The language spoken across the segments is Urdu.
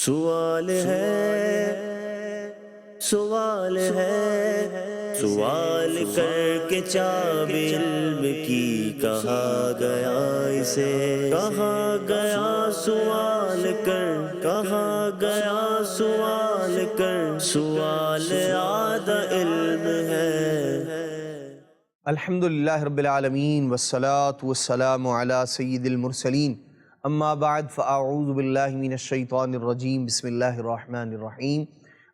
سوال ہے، سوال ہے، سوال کر کے چاب علم کی کہا گیا اسے، کہا گیا سوال کر، کہا گیا سوال کر، سوال آدھا علم ہے۔ الحمدللہ رب العالمین والصلاة والسلام علی سید المرسلین، اما بعد فاعوذ باللہ من الشیطان الرجیم، بسم اللہ الرحمن الرحیم۔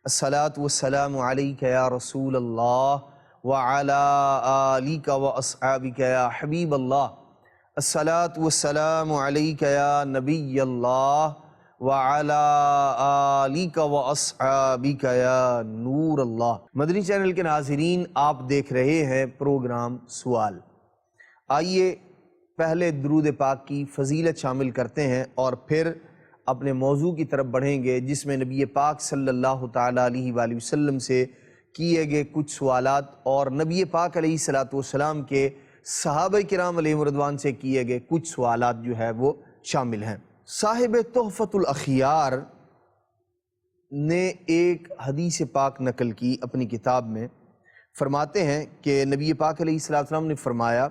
الصلاة والسلام علیک یا رسول اللہ وعلی آلک واصحابک یا حبیب اللہ۔ الصلاة والسلام علیک یا نبی اللہ وعلی آلک واصحابک یا نور اللہ۔ مدنی چینل کے ناظرین، آپ دیکھ رہے ہیں پروگرام سوال۔ آئیے پہلے درود پاک کی فضیلت شامل کرتے ہیں اور پھر اپنے موضوع کی طرف بڑھیں گے، جس میں نبی پاک صلی اللہ تعالیٰ علیہ وآلہ وسلم سے کیے گئے کچھ سوالات اور نبی پاک علیہ السلام کے صحابہ کرام علیہم رضوان سے کیے گئے کچھ سوالات جو ہے وہ شامل ہیں۔ صاحب تحفۃ الاخیار نے ایک حدیث پاک نقل کی اپنی کتاب میں، فرماتے ہیں کہ نبی پاک علیہ السلام نے فرمایا،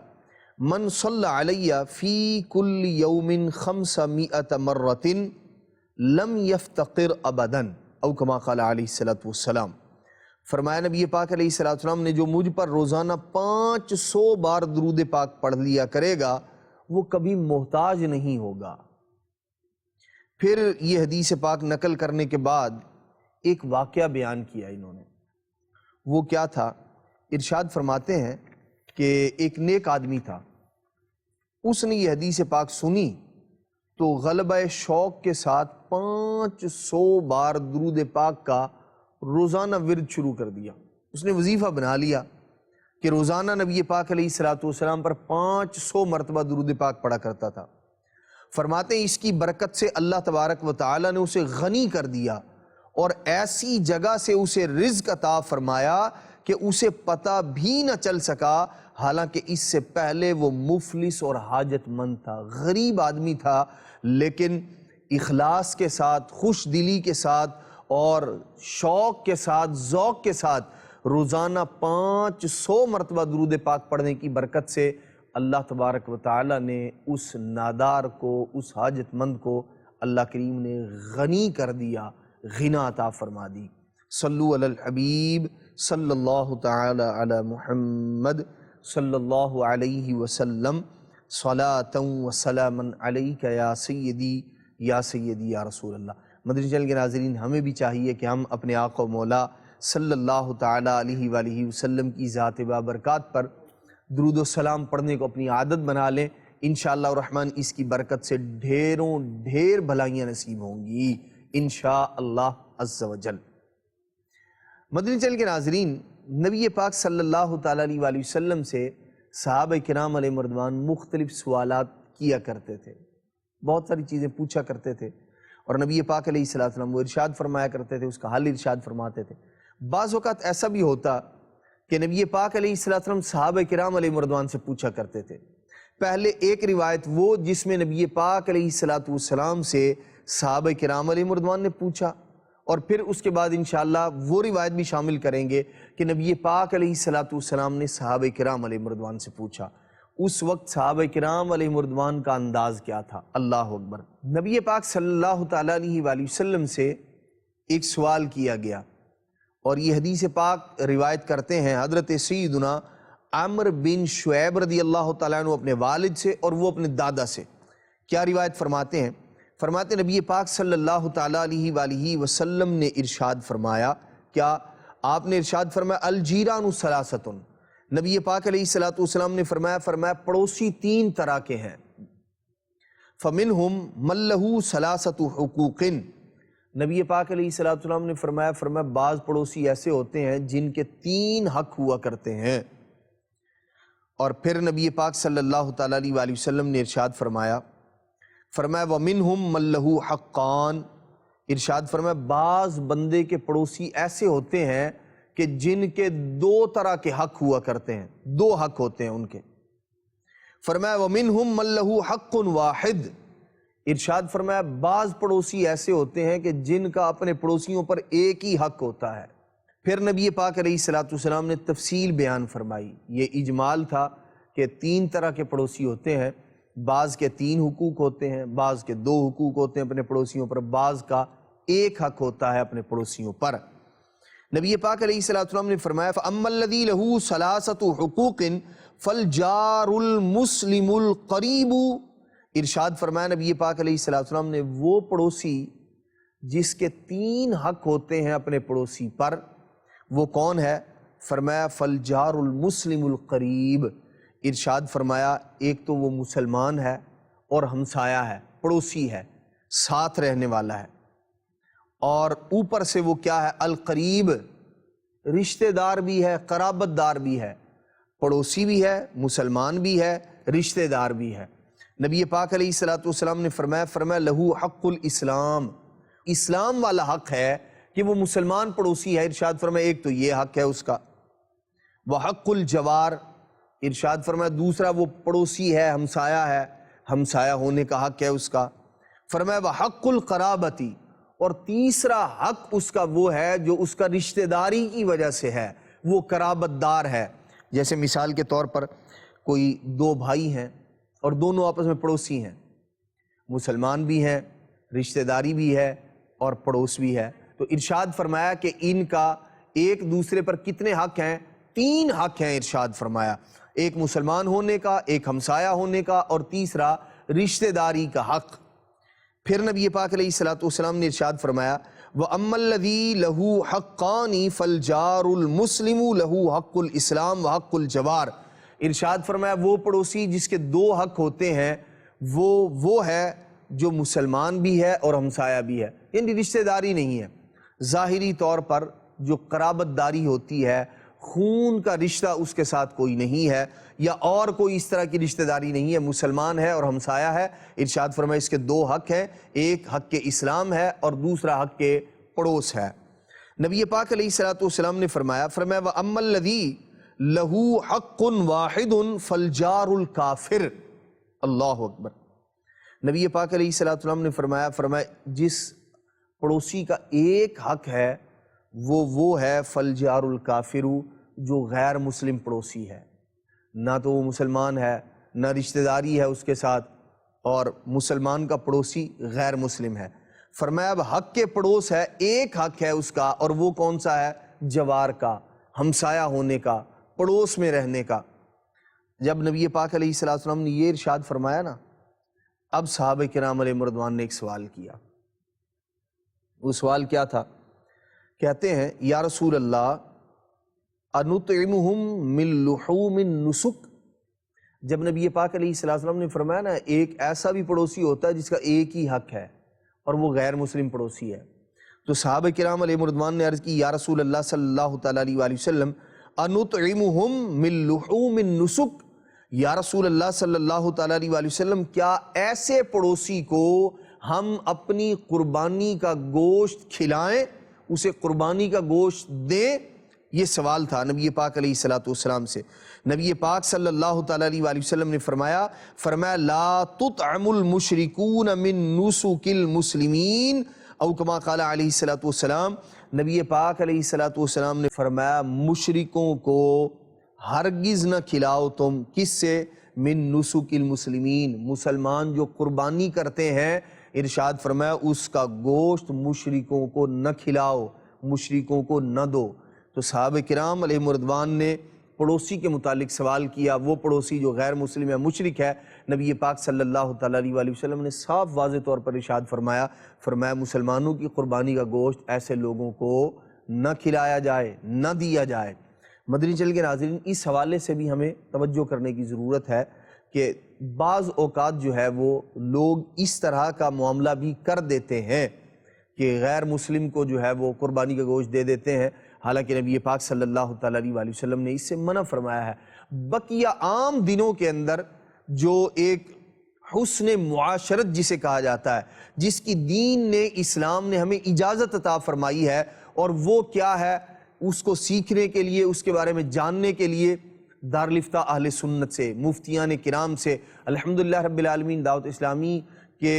من صلی علی فی کل یوم 500 مرۃ لم یفتقر ابدا، او کما قال علیہ السلام۔ فرمایا نبی پاک علیہ السلام نے جو مجھ پر روزانہ 500 بار درود پاک پڑھ لیا کرے گا وہ کبھی محتاج نہیں ہوگا۔ پھر یہ حدیث پاک نقل کرنے کے بعد ایک واقعہ بیان کیا انہوں نے۔ وہ کیا تھا؟ ارشاد فرماتے ہیں کہ ایک نیک آدمی تھا، اس نے یہ حدیث پاک سنی تو غلبہ شوق کے ساتھ 500 بار درود پاک کا روزانہ ورد شروع کر دیا۔ اس نے وظیفہ بنا لیا کہ روزانہ نبی پاک علیہ السلام پر 500 مرتبہ درود پاک پڑھا کرتا تھا۔ فرماتے ہیں اس کی برکت سے اللہ تبارک و تعالی نے اسے غنی کر دیا اور ایسی جگہ سے اسے رزق عطا فرمایا کہ اسے پتہ بھی نہ چل سکا، حالانکہ اس سے پہلے وہ مفلس اور حاجت مند تھا، غریب آدمی تھا، لیکن اخلاص کے ساتھ، خوش دلی کے ساتھ اور شوق کے ساتھ، ذوق کے ساتھ روزانہ 500 مرتبہ درود پاک پڑھنے کی برکت سے اللہ تبارک و تعالی نے اس نادار کو، اس حاجت مند کو اللہ کریم نے غنی کر دیا، غنا عطا فرما دی۔ صلو علی الحبیب صلی اللہ تعالی علی محمد صلی اللہ علیہ وسلم، صلاۃ و سلاما علیک یا سیدی یا سیدی یا رسول اللہ۔ مدنی چینل کے ناظرین، ہمیں بھی چاہیے کہ ہم اپنے آقا و مولا صلی اللہ تعالی علیہ وآلہ وسلم کی ذات بابرکات پر درود و سلام پڑھنے کو اپنی عادت بنا لیں۔ انشاءاللہ الرحمن اس کی برکت سے ڈھیروں ڈھیر بھلائیاں نصیب ہوں گی انشاءاللہ عز و جل۔ مدنی چینل کے ناظرین، نبی پاک صلی اللہ تعالیٰ علیہ وآلہ وسلم سے صحابہ کرام علیہم رضوان مختلف سوالات کیا کرتے تھے، بہت ساری چیزیں پوچھا کرتے تھے اور نبی پاک علیہ السلام وہ ارشاد فرمایا کرتے تھے، اس کا حل ارشاد فرماتے تھے۔ بعض اوقات ایسا بھی ہوتا کہ نبی پاک علیہ السلام صحابہ کرام علیہم رضوان سے پوچھا کرتے تھے۔ پہلے ایک روایت وہ جس میں نبی پاک علیہ السلام سے صحابہ کرام علیہم رضوان نے پوچھا، اور پھر اس کے بعد انشاءاللہ وہ روایت بھی شامل کریں گے کہ نبی پاک علیہ السلام نے صحابہ کرام علیہم رضوان سے پوچھا۔ اس وقت صحابہ کرام علیہم رضوان کا انداز کیا تھا؟ اللہ اکبر۔ نبی پاک صلی اللہ تعالیٰ علیہ وآلہ وسلم سے ایک سوال کیا گیا، اور یہ حدیث پاک روایت کرتے ہیں حضرت سیدنا عمرو بن شعیب رضی اللہ تعالیٰ عنہ اپنے والد سے اور وہ اپنے دادا سے۔ کیا روایت فرماتے ہیں؟ فرماتے نبی پاک صلی اللہ تعالیٰ علیہ وآلہ وسلم نے ارشاد فرمایا، کیا آپ نے ارشاد فرمایا الجیران ثلاثۃ، نبی پاک علیہ السلام نے فرمایا پڑوسی 3 طرح کے ہیں، فمنہم من لہ ثلاثۃ حقوق، نبی پاک علیہ السلام نے فرمایا بعض پڑوسی ایسے ہوتے ہیں جن کے 3 حق ہوا کرتے ہیں۔ اور پھر نبی پاک صلی اللہ تعالیٰ علیہ وآلہ وسلم نے ارشاد فرمایا وَمِنْهُمْ مَن لَهُ حَقَّانِ، ارشاد فرمایا بعض بندے کے پڑوسی ایسے ہوتے ہیں کہ جن کے 2 طرح کے حق ہوا کرتے ہیں، 2 حق ہوتے ہیں ان کے۔ فرمایا وَمِنْهُمْ مَن لَهُ حَقٌّ وَاحِدٌ، ارشاد فرمایا بعض پڑوسی ایسے ہوتے ہیں کہ جن کا اپنے پڑوسیوں پر ایک ہی حق ہوتا ہے۔ پھر نبی پاک علیہ الصلوۃ والسلام نے تفصیل بیان فرمائی۔ یہ اجمال تھا کہ 3 طرح کے پڑوسی ہوتے ہیں، بعض کے 3 حقوق ہوتے ہیں، بعض کے 2 حقوق ہوتے ہیں اپنے پڑوسیوں پر، بعض کا 1 حق ہوتا ہے اپنے پڑوسیوں پر۔ نبی پاک علیہ الصلوۃ والسلام نے فرمایا فَأَمَّا الَّذِي لَهُ ثَلَاثَةُ حُقُوقٍ فَالْجَارُ الْمُسْلِمُ الْقَرِيبُ۔ ارشاد فرمایا نبی پاک علیہ الصلوۃ والسلام نے، وہ پڑوسی جس کے 3 حق ہوتے ہیں اپنے پڑوسی پر، وہ کون ہے؟ فرمایا فَالْجَارُ الْمُسْلِمُ الْقَرِيبُ۔ ارشاد فرمایا ایک تو وہ مسلمان ہے اور ہمسایہ ہے، پڑوسی ہے، ساتھ رہنے والا ہے، اور اوپر سے وہ کیا ہے؟ القریب، رشتہ دار بھی ہے، قرابت دار بھی ہے، پڑوسی بھی ہے، مسلمان بھی ہے، رشتہ دار بھی ہے۔ نبی پاک علیہ الصلوۃ والسلام نے فرمایا لہو حق الاسلام، اسلام والا حق ہے کہ وہ مسلمان پڑوسی ہے۔ ارشاد فرمایا ایک تو یہ حق ہے اس کا، وحق الجوار، ارشاد فرمایا دوسرا وہ پڑوسی ہے، ہمسایہ ہے، ہمسایہ ہونے کا حق ہے اس کا۔ فرمایا وحق القرابتی، اور تیسرا حق اس کا وہ ہے جو اس کا رشتہ داری کی وجہ سے ہے، وہ قرابت دار ہے۔ جیسے مثال کے طور پر کوئی 2 بھائی ہیں اور دونوں آپس میں پڑوسی ہیں، مسلمان بھی ہیں، رشتہ داری بھی ہے اور پڑوس بھی ہے، تو ارشاد فرمایا کہ ان کا ایک دوسرے پر کتنے حق ہیں؟ 3 حق ہیں۔ ارشاد فرمایا ایک مسلمان ہونے کا، ایک ہمسایہ ہونے کا، اور تیسرا رشتہ داری کا حق۔ پھر نبی پاک علیہ الصلوۃ والسلام نے ارشاد فرمایا وَأَمَّا الَّذِي لَهُ حَقَّانِ فَالْجَارُ الْمُسْلِمُ لَهُ حَقُّ الْإِسْلَامِ وَحَقُّ الْجَوَارِ۔ ارشاد فرمایا وہ پڑوسی جس کے 2 حق ہوتے ہیں وہ ہے جو مسلمان بھی ہے اور ہمسایہ بھی ہے، یعنی رشتہ داری نہیں ہے، ظاہری طور پر جو قرابت داری ہوتی ہے، خون کا رشتہ اس کے ساتھ کوئی نہیں ہے یا اور کوئی اس طرح کی رشتہ داری نہیں ہے، مسلمان ہے اور ہمسایہ ہے۔ ارشاد فرمایا اس کے 2 حق ہیں، ایک حق کے اسلام ہے اور دوسرا حق کے پڑوس ہے۔ نبی پاک علیہ الصلوۃ والسلام نے فرمایا وَأَمَّا الَّذِي لَهُ حَقٌّ وَاحِدٌ فَالْجَارُ الْكَافِرُ۔ اللہ اکبر۔ نبی پاک علیہ الصلوۃ والسلام نے فرمایا جس پڑوسی کا ایک حق ہے وہ ہے فَالْجَارُ الْكَافِرُ، جو غیر مسلم پڑوسی ہے، نہ تو وہ مسلمان ہے، نہ رشتہ داری ہے اس کے ساتھ، اور مسلمان کا پڑوسی غیر مسلم ہے۔ فرمایا اب حق کے پڑوس ہے، ایک حق ہے اس کا، اور وہ کون سا ہے؟ جوار کا، ہمسایہ ہونے کا، پڑوس میں رہنے کا۔ جب نبی پاک علیہ الصلوۃ والسلام نے یہ ارشاد فرمایا نا، اب صحابہ کرام علیہ رضوان نے ایک سوال کیا۔ وہ سوال کیا تھا؟ کہتے ہیں یا رسول اللہ انطعمہم من لحوم النسک۔ جب نبی پاک علیہ الصلوۃ والسلام نے فرمایا نا ایک ایسا بھی پڑوسی ہوتا ہے جس کا ایک ہی حق ہے اور وہ غیر مسلم پڑوسی ہے، تو صحابہ کرام علیہ رضوان نے عرض کی یا رسول اللہ صلی اللہ تعالیٰ علیہ وآلہ وسلم انطعمہم من لحوم النسک، یا رسول اللہ صلی اللہ تعالیٰ علیہ وآلہ وسلم کیا ایسے پڑوسی کو ہم اپنی قربانی کا گوشت کھلائیں، اسے قربانی کا گوشت دیں؟ یہ سوال تھا نبی پاک علیہ الصلوۃ والسلام سے۔ نبی پاک صلی اللہ تعالیٰ علیہ وآلہ وسلم نے فرمایا لا تطعم المشرکون من نسک المسلمین، او کما قال علیہ الصلوۃ والسلام، نبی پاک علیہ الصلوۃ والسلام نے فرمایا مشرکوں کو ہرگز نہ کھلاؤ تم، کس سے؟ من نسک المسلمین، مسلمان جو قربانی کرتے ہیں، ارشاد فرمایا اس کا گوشت مشرکوں کو نہ کھلاؤ، مشرکوں کو نہ دو۔ تو صحابہ کرام علیہ رضوان نے پڑوسی کے متعلق سوال کیا، وہ پڑوسی جو غیر مسلم ہے، مشرک ہے، نبی پاک صلی اللہ تعالیٰ علیہ وآلہ وسلم نے صاف واضح طور پر ارشاد فرمایا مسلمانوں کی قربانی کا گوشت ایسے لوگوں کو نہ کھلایا جائے، نہ دیا جائے۔ مدنی چینل کے ناظرین، اس حوالے سے بھی ہمیں توجہ کرنے کی ضرورت ہے کہ بعض اوقات جو ہے وہ لوگ اس طرح کا معاملہ بھی کر دیتے ہیں کہ غیر مسلم کو جو ہے وہ قربانی کا گوشت دے دیتے ہیں، حالانکہ نبی پاک صلی اللہ تعالیٰ علیہ وآلہ وسلم نے اس سے منع فرمایا ہے۔ بقیہ عام دنوں کے اندر جو ایک حسن معاشرت جسے کہا جاتا ہے، جس کی دین نے، اسلام نے ہمیں اجازت عطا فرمائی ہے، اور وہ کیا ہے، اس کو سیکھنے کے لیے، اس کے بارے میں جاننے کے لیے دارالفتہ اہل سنت سے، مفتیان کرام سے، الحمدللہ رب العالمین، دعوت اسلامی کے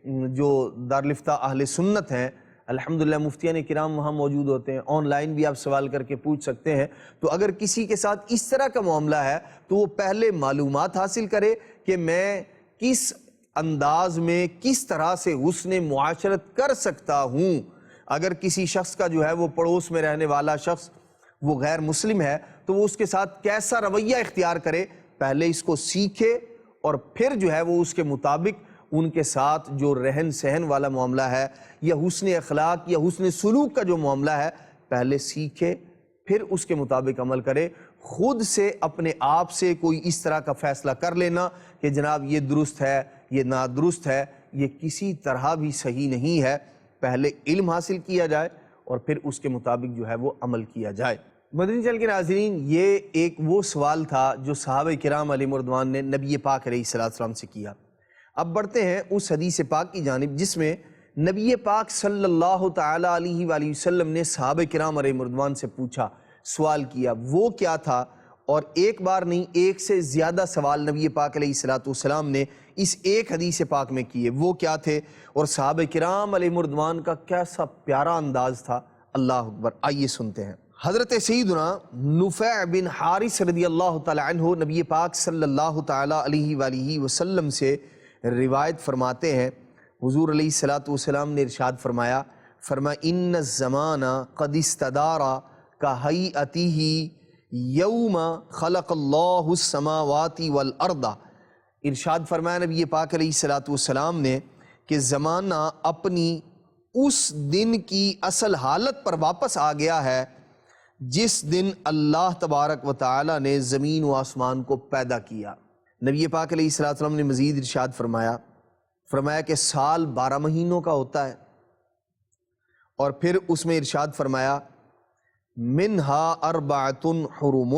جو دارالفتہ اہل سنت ہیں الحمدللہ مفتیان کرام وہاں موجود ہوتے ہیں، آن لائن بھی آپ سوال کر کے پوچھ سکتے ہیں۔ تو اگر کسی کے ساتھ اس طرح کا معاملہ ہے تو وہ پہلے معلومات حاصل کرے کہ میں کس انداز میں کس طرح سے حسن معاشرت کر سکتا ہوں۔ اگر کسی شخص کا جو ہے وہ پڑوس میں رہنے والا شخص وہ غیر مسلم ہے تو وہ اس کے ساتھ کیسا رویہ اختیار کرے، پہلے اس کو سیکھے اور پھر جو ہے وہ اس کے مطابق ان کے ساتھ جو رہن سہن والا معاملہ ہے یا حسن اخلاق یا حسن سلوک کا جو معاملہ ہے پہلے سیکھے پھر اس کے مطابق عمل کرے۔ خود سے اپنے آپ سے کوئی اس طرح کا فیصلہ کر لینا کہ جناب یہ درست ہے یہ نادرست ہے، یہ کسی طرح بھی صحیح نہیں ہے۔ پہلے علم حاصل کیا جائے اور پھر اس کے مطابق جو ہے وہ عمل کیا جائے۔ مدنی چینل کے ناظرین، یہ ایک وہ سوال تھا جو صحابہ کرام علیہم رضوان نے نبی پاک علیہ السلام سے کیا۔ اب بڑھتے ہیں اس حدیث پاک کی جانب جس میں نبی پاک صلی اللہ تعالیٰ علیہ وآلہ وسلم نے صحابہ کرام علیہم رضوان سے پوچھا، سوال کیا، وہ کیا تھا؟ اور ایک بار نہیں، ایک سے زیادہ سوال نبی پاک علیہ السلام نے اس ایک حدیث پاک میں کیے، وہ کیا تھے اور صحابہ کرام علیہم رضوان کا کیسا پیارا انداز تھا۔ اللہ اکبر، آئیے سنتے ہیں۔ حضرت سیدنا نفع بن حارث رضی اللہ تعالیٰ عنہ نبی پاک صلی اللہ تعالیٰ علیہ وآلہ وسلم سے روایت فرماتے ہیں، حضور علیہ السلام نے ارشاد فرمایا ان الزمان قد استدار کہیئتہ یوم خلق اللہ السماوات والارض۔ ارشاد فرمایا نبی پاک علیہ السلام نے کہ زمانہ اپنی اس دن کی اصل حالت پر واپس آ گیا ہے جس دن اللہ تبارک و تعالی نے زمین و آسمان کو پیدا کیا۔ نبی پاک علیہ السلام نے مزید ارشاد فرمایا کہ سال 12 مہینوں کا ہوتا ہے، اور پھر اس میں ارشاد فرمایا منہا اربعۃ حرم،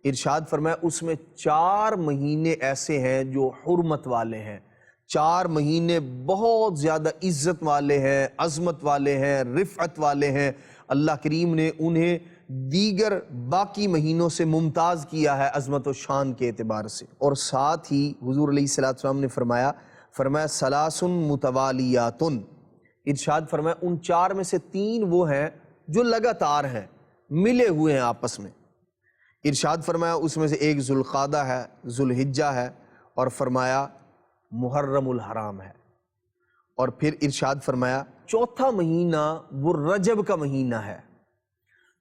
ارشاد فرمایا اس میں 4 مہینے ایسے ہیں جو حرمت والے ہیں، 4 مہینے بہت زیادہ عزت والے ہیں، عظمت والے ہیں، رفعت والے ہیں۔ اللہ کریم نے انہیں دیگر باقی مہینوں سے ممتاز کیا ہے عظمت و شان کے اعتبار سے۔ اور ساتھ ہی حضور علیہ السلام نے فرمایا ثلاث متوالیات، ارشاد فرمایا ان 4 میں سے 3 وہ ہیں جو لگاتار ہیں، ملے ہوئے ہیں آپس میں۔ ارشاد فرمایا اس میں سے ایک ذوالقعدہ ہے، ذوالحجہ ہے، اور فرمایا محرم الحرام ہے۔ اور پھر ارشاد فرمایا چوتھا مہینہ وہ رجب کا مہینہ ہے۔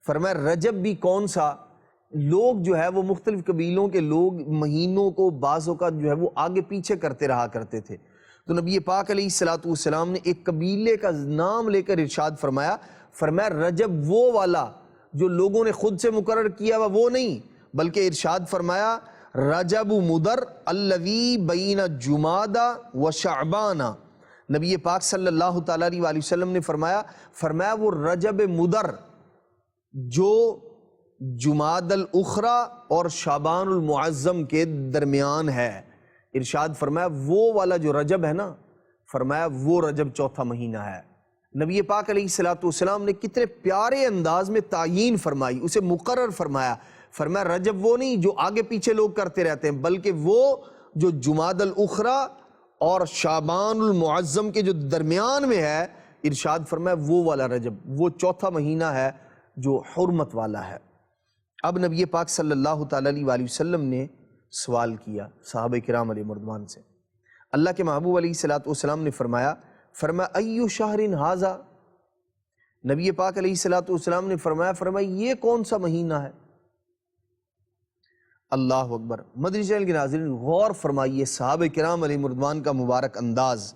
فرمایا رجب بھی کون سا؟ لوگ جو ہے وہ مختلف قبیلوں کے لوگ مہینوں کو بعضوں کا جو ہے وہ آگے پیچھے کرتے رہا کرتے تھے، تو نبی پاک علیہ السلام نے ایک قبیلے کا نام لے کر ارشاد فرمایا رجب وہ والا جو لوگوں نے خود سے مقرر کیا وہ نہیں، بلکہ ارشاد فرمایا رجب مدر الذی بین جمادہ و شعبانہ۔ نبی پاک صلی اللہ تعالیٰ علیہ وسلم نے فرمایا وہ رجب مدر جو جماد الاخرى اور شعبان المعظم کے درمیان ہے، ارشاد فرمایا وہ والا جو رجب ہے نا، فرمایا وہ رجب چوتھا مہینہ ہے۔ نبی پاک علیہ السلام نے کتنے پیارے انداز میں تعیین فرمائی، اسے مقرر فرمایا رجب وہ نہیں جو آگے پیچھے لوگ کرتے رہتے ہیں، بلکہ وہ جو جماد الاخرى اور شعبان المعظم کے جو درمیان میں ہے، ارشاد فرمایا وہ والا رجب، وہ چوتھا مہینہ ہے جو حرمت والا ہے۔ اب نبی پاک صلی اللہ تعالیٰ علیہ وسلم نے سوال کیا صحابہ کرام علیہ رضوان سے۔ اللہ کے محبوب علیہ السلام نے فرمایا ایو شہر ھذا، نبی پاک علیہ السلام نے فرمایا یہ کون سا مہینہ ہے؟ اللہ اکبر۔ مدنی چینل کے ناظرین غور فرمائیے صحابہ کرام علیہ رضوان کا مبارک انداز۔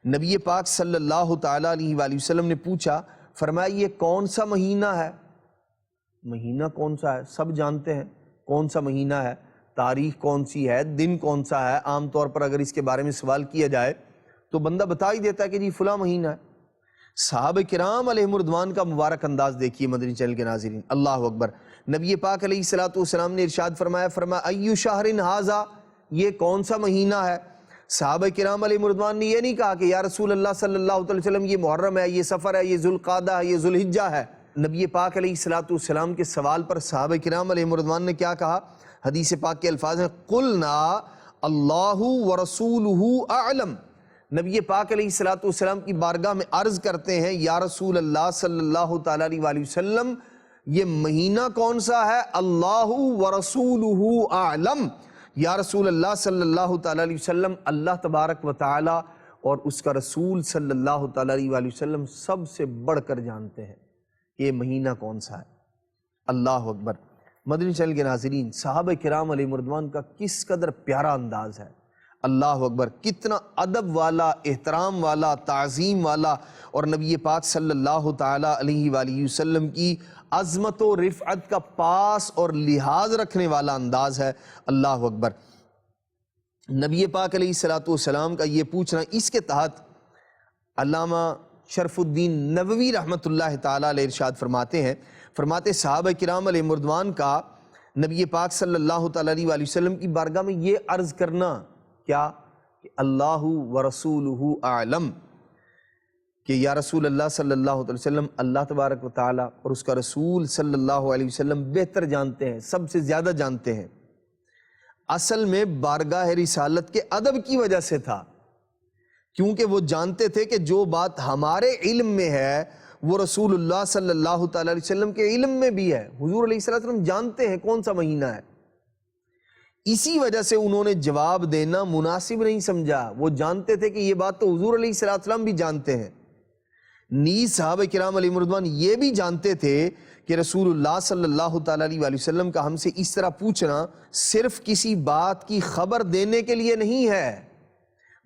نبی پاک صلی اللہ تعالیٰ علیہ وسلم نے پوچھا، فرمایا یہ کون سا مہینہ ہے؟ مہینہ کون سا ہے سب جانتے ہیں، کون سا مہینہ ہے، تاریخ کون سی ہے، دن کون سا ہے۔ عام طور پر اگر اس کے بارے میں سوال کیا جائے تو بندہ بتا ہی دیتا ہے کہ جی فلاں مہینہ ہے۔ صحابہ کرام علیہ رضوان کا مبارک انداز دیکھیے مدنی چینل کے ناظرین، اللہ اکبر۔ نبی پاک علیہ السلام نے ارشاد فرمایا ایو شہر ھذا، یہ کون سا مہینہ ہے؟ صحابہ کرام علیہ رضوان نے یہ نہیں کہا کہ یا رسول اللہ صلی اللہ علیہ وسلم یہ محرم ہے، یہ صفر ہے، یہ ذوالقعدہ ہے، یہ ذوالحجہ ہے۔ نبی پاک علیہ السلام کے سوال پر صحابہ کرام علیہ رضوان نے کیا کہا؟ حدیث پاک کے الفاظ ہیں قلنا اللہ ورسولہ اعلم، نبی پاک علیہ الصلوۃ والسلام کی بارگاہ میں عرض کرتے ہیں یا رسول اللہ صلی اللہ تعالیٰ علیہ وسلم یہ مہینہ کون سا ہے؟ اللہ ورسولہ اعلم، یا رسول اللہ صلی اللہ تعالیٰ علیہ وسلم اللہ تبارک و تعالی اور اس کا رسول صلی اللہ تعالیٰ علیہ وسلم سب سے بڑھ کر جانتے ہیں یہ مہینہ کون سا ہے۔ اللہ اکبر۔ مدنی چینل کے ناظرین، صحابہ کرام علیہ مردوان کا کس قدر پیارا انداز ہے، اللہ اکبر، کتنا ادب والا، احترام والا، تعظیم والا، اور نبی پاک صلی اللہ تعالیٰ علیہ وآلہ وسلم کی عظمت و رفعت کا پاس اور لحاظ رکھنے والا انداز ہے، اللہ اکبر۔ نبی پاک علیہ السلام کا یہ پوچھنا، اس کے تحت علامہ شرف الدین نووی رحمۃ اللہ تعالیٰ علیہ ارشاد فرماتے صحابہ کرام علیہ مردوان کا نبی پاک صلی اللہ تعالیٰ علیہ وسلم کی بارگاہ میں یہ عرض کرنا کیا کہ اللہ ورسولہ اعلم، کہ یا رسول اللہ صلی اللہ علیہ وسلم اللہ تبارک و تعالیٰ اور اس کا رسول صلی اللہ علیہ وسلم بہتر جانتے ہیں، سب سے زیادہ جانتے ہیں۔ اصل میں بارگاہ رسالت کے ادب کی وجہ سے تھا، کیونکہ وہ جانتے تھے کہ جو بات ہمارے علم میں ہے وہ رسول اللہ صلی اللہ تعالیٰ علیہ وسلم کے علم میں بھی ہے، حضور علیہ السلام جانتے ہیں کون سا مہینہ ہے۔ اسی وجہ سے انہوں نے جواب دینا مناسب نہیں سمجھا، وہ جانتے تھے کہ یہ بات تو حضور علیہ السلام بھی جانتے ہیں۔ نیز صحابہ کرام علیہ مردوان یہ بھی جانتے تھے کہ رسول اللہ صلی اللہ تعالیٰ علیہ وسلم کا ہم سے اس طرح پوچھنا صرف کسی بات کی خبر دینے کے لیے نہیں ہے،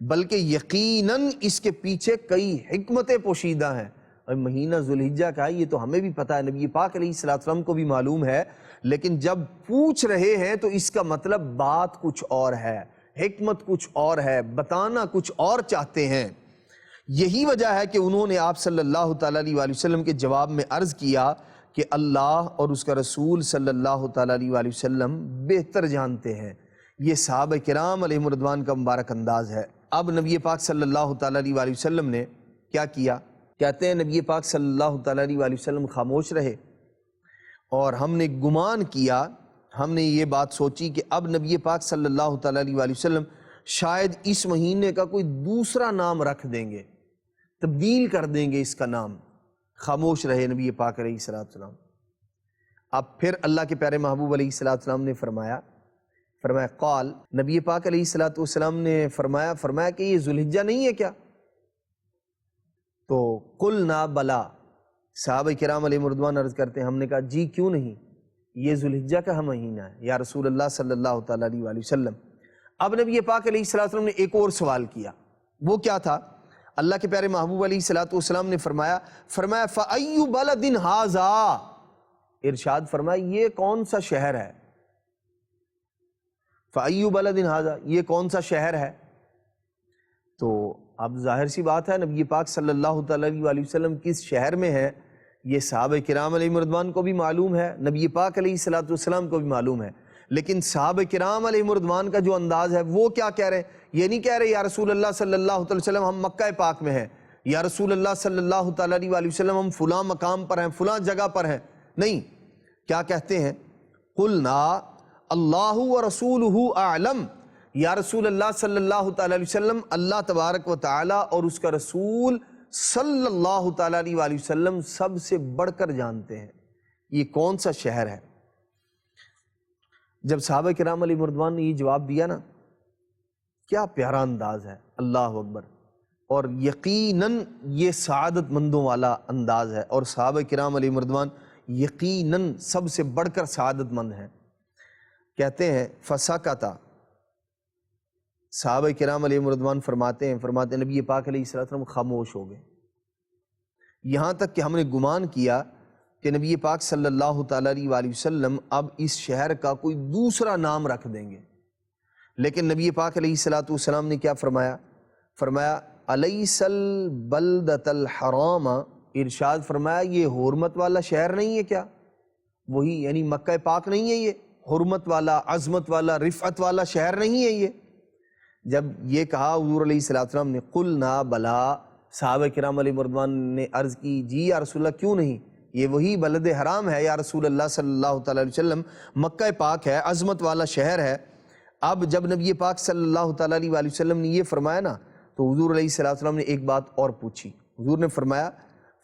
بلکہ یقیناً اس کے پیچھے کئی حکمتیں پوشیدہ ہیں۔ اور مہینہ ذوالحجہ کا ہے، یہ تو ہمیں بھی پتہ ہے، نبی پاک علیہ السلام کو بھی معلوم ہے، لیکن جب پوچھ رہے ہیں تو اس کا مطلب بات کچھ اور ہے، حکمت کچھ اور ہے، بتانا کچھ اور چاہتے ہیں۔ یہی وجہ ہے کہ انہوں نے آپ صلی اللہ تعالیٰ علیہ وسلم کے جواب میں عرض کیا کہ اللہ اور اس کا رسول صلی اللہ تعالیٰ علیہ وسلم بہتر جانتے ہیں۔ یہ صحابہ کرام علیہ مردوان کا مبارک انداز ہے۔ اب نبی پاک صلی اللہ تعالیٰ علیہ وسلم نے کیا کیا؟ کہتے ہیں نبی پاک صلی اللہ تعالیٰ علیہ وسلم خاموش رہے، اور ہم نے گمان کیا، ہم نے یہ بات سوچی کہ اب نبی پاک صلی اللہ تعالیٰ علیہ وسلم شاید اس مہینے کا کوئی دوسرا نام رکھ دیں گے، تبدیل کر دیں گے اس کا نام۔ خاموش رہے نبی پاک علیہ السلام۔ اب پھر اللہ کے پیارے محبوب علیہ السلام نے فرمایا قال، نبی پاک علیہ السلام نے فرمایا کہ یہ ذوالحجہ نہیں ہے کیا؟ تو قلنا بلا، صحابہ کرام علیہ مردوان عرض کرتے ہیں ہم نے کہا جی کیوں نہیں، یہ ذوالحجہ کا مہینہ ہے یا رسول اللہ صلی اللہ تعالیٰ علیہ وسلم۔ اب نبی پاک علیہ السلام نے ایک اور سوال کیا، وہ کیا تھا؟ اللہ کے پیارے محبوب علیہ السلام نے فرمایا فَأَيُّ بَلَدٍ هَذَا، ارشاد فرمایا یہ کون سا شہر ہے؟ فَأَيُّ بَلَدٍ هَذَا، یہ کون سا شہر ہے؟ تو اب ظاہر سی بات ہے نبی پاک صلی اللہ تعالیٰ علیہ وسلم کس شہر میں ہے یہ صحابہ کرام علیہ مردوان کو بھی معلوم ہے، نبی پاک علیہ السلام کو بھی معلوم ہے، لیکن صحابہ کرام علیہ مردوان کا جو انداز ہے وہ کیا کہہ رہے ہیں؟ یہ نہیں کہہ رہے یا رسول اللہ صلی اللہ علیہ وسلم ہم مکہ پاک میں ہیں، یا رسول اللہ صلی اللہ تعالیٰ علیہ وسلم ہم فلاں مقام پر ہیں، فلاں جگہ پر ہیں، نہیں، کیا کہتے ہیں؟ قلنا اللہ ورسولہ اعلم، یا رسول اللہ صلی اللہ تعالیٰ علیہ وسلم اللہ تبارک و تعالیٰ اور اس کا رسول صلی اللہ تعالیٰ علیہ وسلم سب سے بڑھ کر جانتے ہیں یہ کون سا شہر ہے۔ جب صحابہ کرام علیہ مردوان نے یہ جواب دیا نا، کیا پیارا انداز ہے، اللہ اکبر، اور یقیناً یہ سعادت مندوں والا انداز ہے، اور صحابہ کرام علیہ مردوان یقیناً سب سے بڑھ کر سعادت مند ہیں۔ کہتے ہیں فسکتا، صحابہ کرام علیہ مردوان فرماتے ہیں نبی پاک علیہ السلام خاموش ہو گئے، یہاں تک کہ ہم نے گمان کیا کہ نبی پاک صلی اللہ تعالیٰ علیہ وسلم اب اس شہر کا کوئی دوسرا نام رکھ دیں گے، لیکن نبی پاک علیہ السلام نے کیا فرمایا الیس البلدۃ الحرام، ارشاد فرمایا یہ حرمت والا شہر نہیں ہے کیا؟ وہی یعنی مکہ پاک نہیں ہے، یہ حرمت والا، عظمت والا، رفعت والا شہر نہیں ہے یہ۔ جب یہ کہا حضور علیہ السلام نے قلنا بلا، صحابہ کرام علیہ مردوان نے عرض کی جی یا رسول اللہ کیوں نہیں، یہ وہی بلد حرام ہے یا رسول اللہ صلی اللہ تعالیٰ علیہ وسلم، مکہ پاک ہے، عظمت والا شہر ہے۔ اب جب نبی پاک صلی اللہ تعالیٰ علیہ وسلم نے یہ فرمایا نا تو حضور علیہ السلام نے ایک بات اور پوچھی. حضور نے فرمایا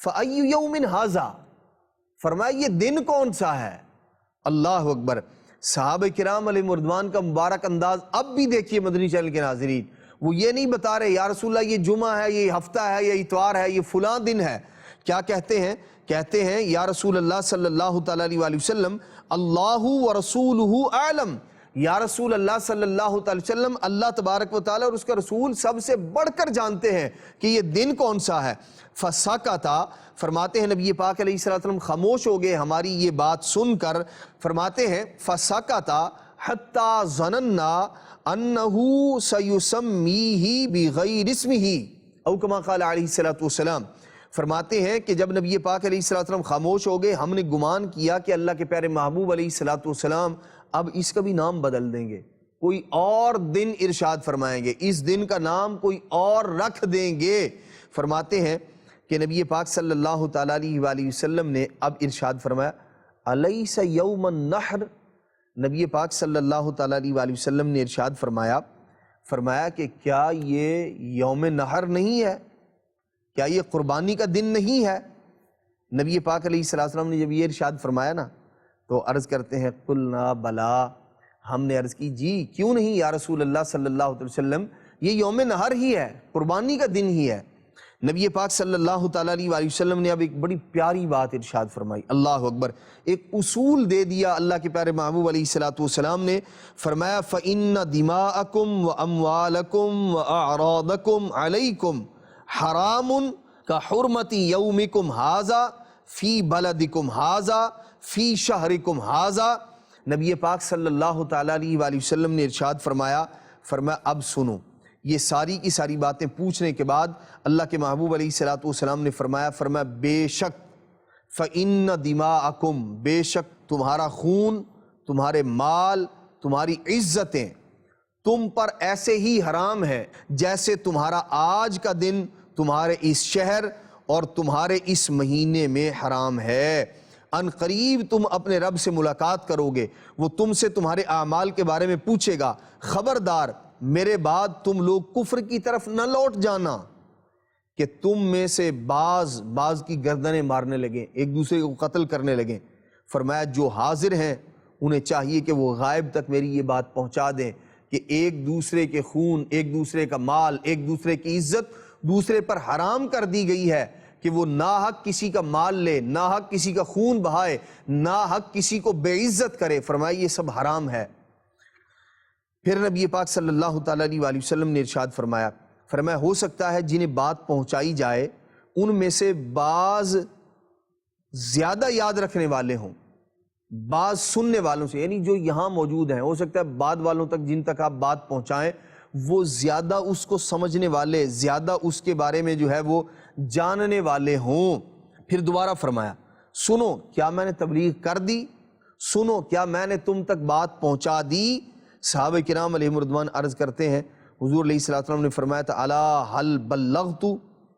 فَأَيُّ يَوْمٍ هَذَا، فرمایا یہ دن کون سا ہے؟ اللہ اکبر. صحابہ کرام علیہ مردوان کا مبارک انداز اب بھی دیکھیے مدنی چینل کے ناظرین. وہ یہ نہیں بتا رہے یا رسول اللہ یہ جمعہ ہے، یہ ہفتہ ہے، یہ اتوار ہے، یہ فلاں دن ہے. کیا کہتے ہیں؟ کہتے ہیں یا رسول اللہ صلی اللہ تعالیٰ علیہ وسلم اللہ ورسولہ اعلم، یا رسول اللہ صلی اللہ تعالیٰ علیہ وسلم اللہ تبارک و تعالیٰ اور اس کا رسول سب سے بڑھ کر جانتے ہیں کہ یہ دن کون سا ہے. فسکتا، فرماتے ہیں نبی پاک علیہ السلام خاموش ہو گئے ہماری یہ بات سن کر. فرماتے ہیں فسکتا حتی ظننا انہو سیسمیہ بغیر اسمہ او کما قال علیہ السلام. فرماتے ہیں کہ جب نبی پاک علیہ السلام خاموش ہو گئے ہم نے گمان کیا کہ اللہ کے پیارے محبوب علیہ السلام اب اس کا بھی نام بدل دیں گے، کوئی اور دن ارشاد فرمائیں گے، اس دن کا نام کوئی اور رکھ دیں گے. فرماتے ہیں کہ نبی پاک صلی اللہ تعالیٰ علیہ وآلہ وسلم نے اب ارشاد فرمایا الیس یوم النحر. نبی پاک صلی اللہ تعالیٰ علیہ وآلہ وسلم نے ارشاد فرمایا کہ کیا یہ یوم نحر نہیں ہے؟ کیا یہ قربانی کا دن نہیں ہے؟ نبی پاک علیہ السلام نے جب یہ ارشاد فرمایا نا تو عرض کرتے ہیں قلنا بلا، ہم نے عرض کی جی کیوں نہیں یا رسول اللہ صلی اللہ علیہ وسلم، یہ یوم نحر ہی ہے، قربانی کا دن ہی ہے. نبی پاک صلی اللہ تعالیٰ علیہ وآلہ وسلم نے اب ایک بڑی پیاری بات ارشاد فرمائی. اللہ اکبر. ایک اصول دے دیا اللہ کے پیارے محبوب علیہ السلام نے. فرمایا فَإِنَّ دِمَاءَكُمْ وَأَمْوَالَكُمْ وَأَعْرَاضَكُمْ عَلَيْكُمْ حَرَامٌ كَحُرْمَةِ يَوْمِكُمْ هَذَا فِي بَلَدِكُمْ هَذَا فِي شَهْرِكُمْ هَذَا. نبی پاک صلی اللہ تعالیٰ علیہ وآلہ وسلم نے ارشاد فرمایا اب سنو. یہ ساری کی ساری باتیں پوچھنے کے بعد اللہ کے محبوب علیہ السلام نے فرمایا بے شک فَإِنَّ دِمَاءَكُمْ، بے شک تمہارا خون، تمہارے مال، تمہاری عزتیں تم پر ایسے ہی حرام ہے جیسے تمہارا آج کا دن تمہارے اس شہر اور تمہارے اس مہینے میں حرام ہے. ان قریب تم اپنے رب سے ملاقات کرو گے، وہ تم سے تمہارے اعمال کے بارے میں پوچھے گا. خبردار میرے بعد تم لوگ کفر کی طرف نہ لوٹ جانا کہ تم میں سے بعض کی گردنیں مارنے لگیں، ایک دوسرے کو قتل کرنے لگیں. فرمایا جو حاضر ہیں انہیں چاہیے کہ وہ غائب تک میری یہ بات پہنچا دیں کہ ایک دوسرے کے خون، ایک دوسرے کا مال، ایک دوسرے کی عزت دوسرے پر حرام کر دی گئی ہے کہ وہ ناحق کسی کا مال لے، ناحق کسی کا خون بہائے، ناحق کسی کو بے عزت کرے. فرمایا یہ سب حرام ہے. پھر نبی پاک صلی اللہ تعالیٰ علیہ وآلہ وسلم نے ارشاد فرمایا ہو سکتا ہے جنہیں بات پہنچائی جائے ان میں سے بعض زیادہ یاد رکھنے والے ہوں، بعض سننے والوں سے، یعنی جو یہاں موجود ہیں ہو سکتا ہے بعد والوں تک جن تک آپ بات پہنچائیں وہ زیادہ اس کو سمجھنے والے، زیادہ اس کے بارے میں جو ہے وہ جاننے والے ہوں. پھر دوبارہ فرمایا سنو کیا میں نے تبلیغ کر دی، سنو کیا میں نے تم تک بات پہنچا دی. صحابہ کرام علیہ مردوان عرض کرتے ہیں حضور علیہ السلام نے فرمایا تھا الا هل بلغت،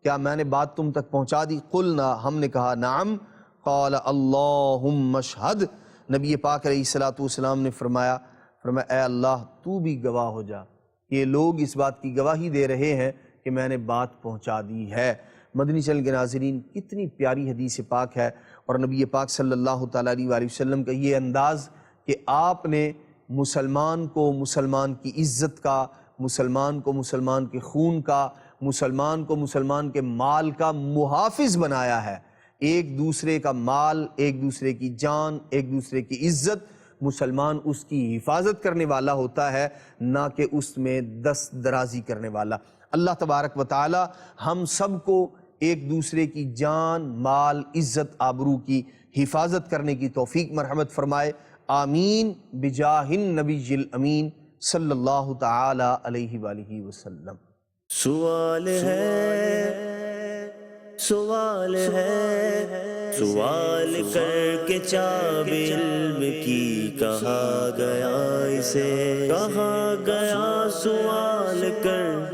کیا میں نے بات تم تک پہنچا دی؟ قلنا، ہم نے کہا نعم. قال اللہم اشہد، نبی پاک علیہ السلام نے فرمایا اے اللہ تو بھی گواہ ہو جا، یہ لوگ اس بات کی گواہی دے رہے ہیں کہ میں نے بات پہنچا دی ہے. مدنی چینل کے ناظرین کتنی پیاری حدیث پاک ہے، اور نبی پاک صلی اللہ تعالیٰ علیہ وآلہ وسلم کا یہ انداز کہ آپ نے مسلمان کو مسلمان کی عزت کا، مسلمان کو مسلمان کے خون کا، مسلمان کو مسلمان کے مال کا محافظ بنایا ہے. ایک دوسرے کا مال، ایک دوسرے کی جان، ایک دوسرے کی عزت مسلمان اس کی حفاظت کرنے والا ہوتا ہے، نہ کہ اس میں دست درازی کرنے والا. اللہ تبارک و تعالی ہم سب کو ایک دوسرے کی جان، مال، عزت، آبرو کی حفاظت کرنے کی توفیق مرحمت فرمائے. آمین بجاہ النبی الامین صلی اللہ تعالی علیہ وآلہ وسلم. سوال ہے سوال کر کے چاب علم کی کہا گیا اسے، کہا گیا سوال کر